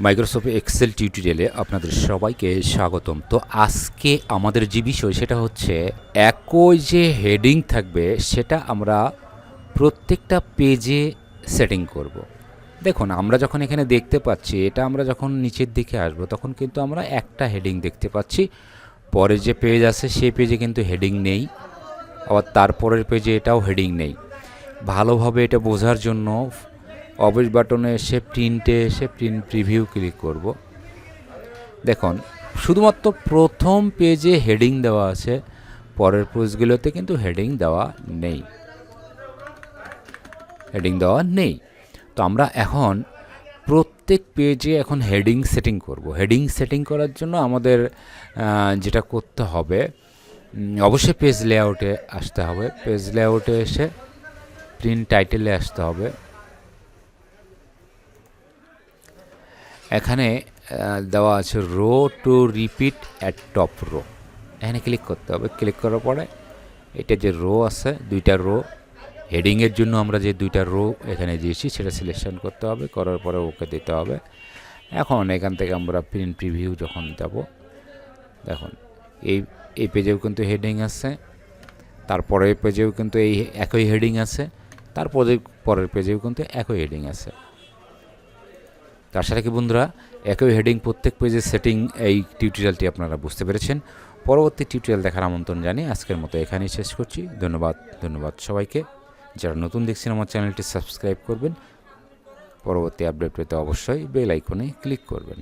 Microsoft Excel টিউটোরিয়ালে আপনাদের সবাইকে স্বাগতম। তো আজকে আমাদের যে বিষয় সেটা হচ্ছে একই যে হেডিং থাকবে সেটা আমরা প্রত্যেকটা পেজে সেটিং করব। দেখুন আমরা যখন এখানে দেখতে পাচ্ছি এটা আমরা যখন নিচের দিকে আসব তখন কিন্তু আমরা একটা হেডিং দেখতে পাচ্ছি, পরে যে পেজ আছে সেই পেজে কিন্তু হেডিং নেই, আবার তারপরের পেজে এটাও হেডিং নেই। ভালোভাবে এটা বোঝার জন্য অফিস বাটনে এসে প্রিন্ট প্রিভিউ ক্লিক করব। দেখুন শুধুমাত্র প্রথম পেজে হেডিং দেওয়া আছে, পরের পেজগুলোতে কিন্তু হেডিং দেওয়া নেই। তো আমরা এখন প্রত্যেক পেজে এখন হেডিং সেটিং করব। হেডিং সেটিং করার জন্য আমাদের যেটা করতে হবে, অবশ্যই পেজ লেআউটে আসতে হবে। পেজ লেআউটে এসে প্রিন্ট টাইটেলে আসতে হবে। এখানে দেওয়া আছে row to repeat at top row, এখানে ক্লিক করতে হবে। ক্লিক করার পরে এটা যে রো আছে, দুইটা রো হেডিংয়ের জন্য আমরা যে দুইটা রো এখানে দিয়েছি সেটা সিলেকশন করতে হবে, করার পরে ওকে দিতে হবে। এখন এখান থেকে আমরা প্রিন্ট প্রিভিউ যখন যাব, দেখুন এই পেজেও কিন্তু হেডিং আছে, তারপরের পেজেও কিন্তু এই একই হেডিং আছে, তারপরে পরের পেজেও কিন্তু একই হেডিং আছে। তার সাথে কি বন্ধুরা, একই হেডিং প্রত্যেক পেজের সেটিং এই টিউটোরিয়ালটি আপনারা বুঝতে পেরেছেন। পরবর্তী টিউটোরিয়াল দেখার আমন্ত্রণ জানিয়ে আজকের মতো এখানেই শেষ করছি। ধন্যবাদ সবাইকে। যারা নতুন দেখছেন আমার চ্যানেলটি সাবস্ক্রাইব করবেন, পরবর্তী আপডেট পেতে অবশ্যই বেল আইকনে ক্লিক করবেন।